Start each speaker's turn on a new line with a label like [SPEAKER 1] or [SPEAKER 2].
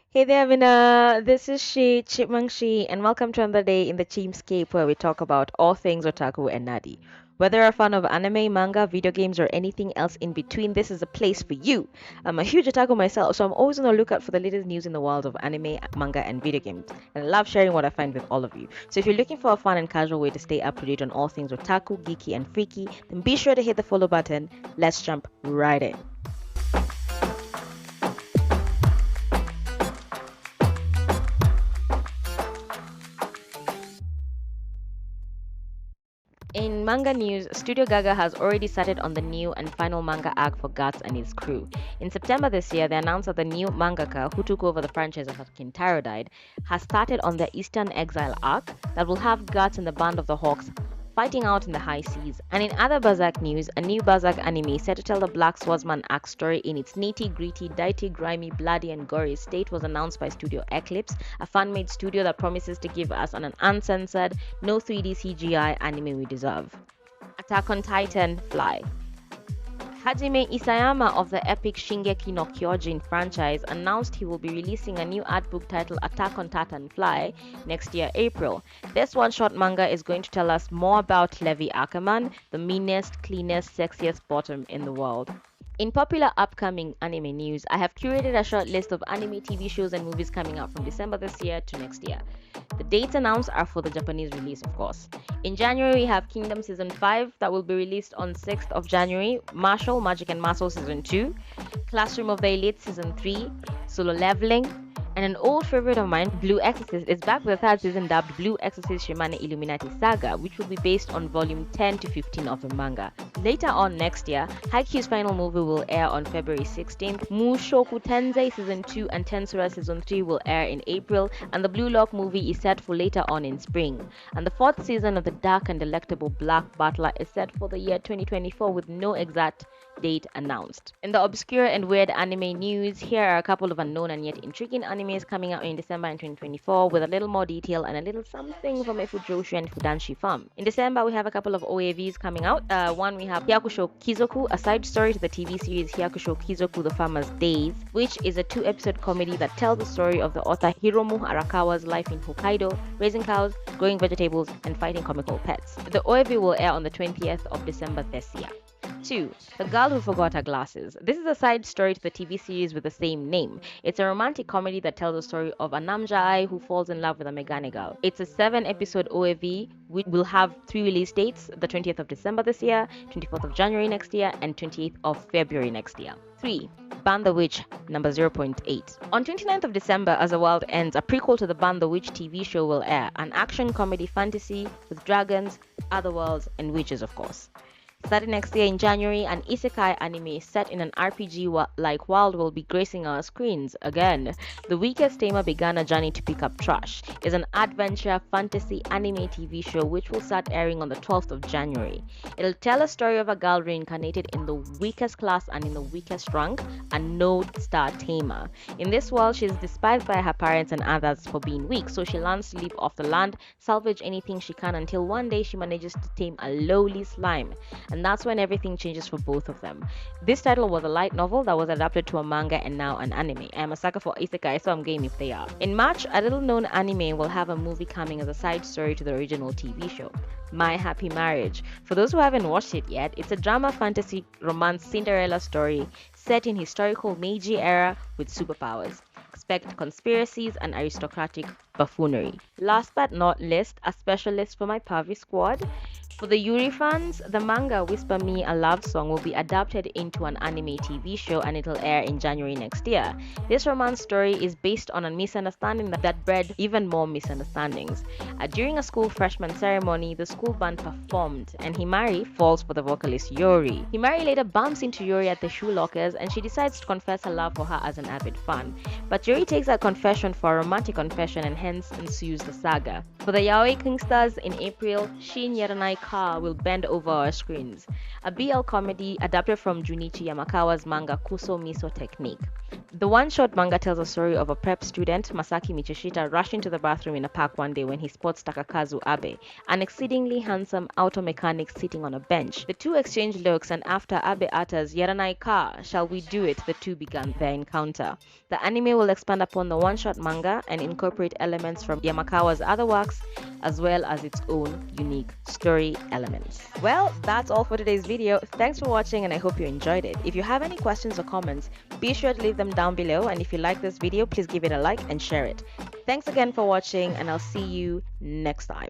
[SPEAKER 1] Hey there, Vina. This is Chipmunk She, and welcome to another day in the Cheapscape where we talk about all things otaku and nadi. Whether you're a fan of anime, manga, video games, or anything else in between, this is a place for you. I'm a huge otaku myself, so I'm always on the lookout for the latest news in the world of anime, manga, and video games. And I love sharing what I find with all of you. So if you're looking for a fun and casual way to stay up to date on all things otaku, geeky, and freaky, then be sure to hit the follow button. Let's jump right in. In manga news, Studio Gaga has already started on the new and final manga arc for Guts and his crew. In September this year, they announced that the new mangaka, who took over the franchise after Kintaro died, has started on the Eastern Exile arc that will have Guts and the Band of the Hawks fighting out in the high seas. And in other Berserk news, a new Berserk anime set to tell the Black Swordsman arc story in its nitty-gritty, dirty, grimy, bloody, and gory state was announced by Studio Eclipse, a fan-made studio that promises to give us an uncensored, no 3D CGI anime we deserve. Attack on Titan Fly. Hajime Isayama of the epic Shingeki no Kyojin franchise announced he will be releasing a new art book titled Attack on Titan Fly next year, April. This one-shot manga is going to tell us more about Levi Ackerman, the meanest, cleanest, sexiest bottom in the world. In popular upcoming anime news, I have curated a short list of anime TV shows and movies coming out from December this year to next year. The dates announced are for the Japanese release, of course. In January, we have Kingdom Season 5 that will be released on 6th of January, Marshall, Magic and Muscle Season 2, Classroom of the Elite Season 3, Solo Leveling, and an old favorite of mine, Blue Exorcist, is back with a third season dubbed Blue Exorcist Shimane Illuminati Saga, which will be based on volume 10 to 15 of the manga. Later on next year, Haikyuu's final movie will air on February 16th, Mushoku Tensei Season 2 and Tensura Season 3 will air in April, and the Blue Lock movie is set for later on in spring. And the fourth season of the dark and delectable Black Butler is set for the year 2024 with no exact date announced. In the obscure and weird anime news, here are a couple of unknown and yet intriguing animes coming out in December in 2024 with a little more detail and a little something from Fujoshi and Fudanshi Farm. In December, we have a couple of OAVs coming out. One, we have Hyakusho Kizoku, a side story to the TV series Hyakusho Kizoku The Farmer's Days, which is a 2-episode comedy that tells the story of the author Hiromu Arakawa's life in Hokkaido, raising cows, growing vegetables, and fighting comical pets. The OAV will air on the 20th of December this year. 2. The Girl Who Forgot Her Glasses. This is a side story to the TV series with the same name. It's a romantic comedy that tells the story of a Namjae who falls in love with a Megane girl. It's a 7-episode OAV which will have 3 release dates, the 20th of December this year, 24th of January next year, and 28th of February next year. 3. Ban the Witch, number 0.8. On 29th of December, As the World Ends, a prequel to the Ban the Witch TV show will air, an action comedy fantasy with dragons, other worlds, and witches, of course. Starting next year in January, an isekai anime set in an RPG-like world will be gracing our screens again. The Weakest Tamer Began a Journey to Pick Up Trash is an adventure fantasy anime TV show which will start airing on the 12th of January. It'll tell a story of a girl reincarnated in the weakest class and in the weakest rank, a no-star tamer. In this world, she is despised by her parents and others for being weak, so she learns to live off the land, salvage anything she can until one day she manages to tame a lowly slime. And that's when everything changes for both of them. This title was a light novel that was adapted to a manga and now an anime. I am a sucker for isekai, so I'm game if they are. In March, a little-known anime will have a movie coming as a side story to the original TV show, My Happy Marriage. For those who haven't watched it yet, it's a drama fantasy romance Cinderella story set in historical Meiji era with superpowers. Expect conspiracies and aristocratic buffoonery. Last but not least, a special list for my Pavi squad. For the Yuri fans, the manga Whisper Me a Love Song will be adapted into an anime TV show and it'll air in January next year. This romance story is based on a misunderstanding that bred even more misunderstandings. During a school freshman ceremony, the school band performed and Himari falls for the vocalist Yuri. Himari later bumps into Yuri at the shoe lockers and she decides to confess her love for her as an avid fan. But Yuri takes that confession for a romantic confession and hence ensues the saga. For the Yaoi Kingstars in April, Shin Yaranai Ka will bend over our screens, a BL comedy adapted from Junichi Yamakawa's manga Kuso Miso Technique. The one-shot manga tells a story of a prep student, Masaki Michishita, rushing to the bathroom in a park one day when he spots Takakazu Abe, an exceedingly handsome auto mechanic sitting on a bench. The two exchange looks, and after Abe utters, "Yaranai ka, shall we do it?" the two began their encounter. The anime will expand upon the one-shot manga and incorporate elements from Yamakawa's other works, as well as its own unique story elements. Well, that's all for today's video. Thanks for watching, and I hope you enjoyed it. If you have any questions or comments, be sure to leave them down below, and if you like this video, please give it a like and share it. Thanks again for watching, and I'll see you next time.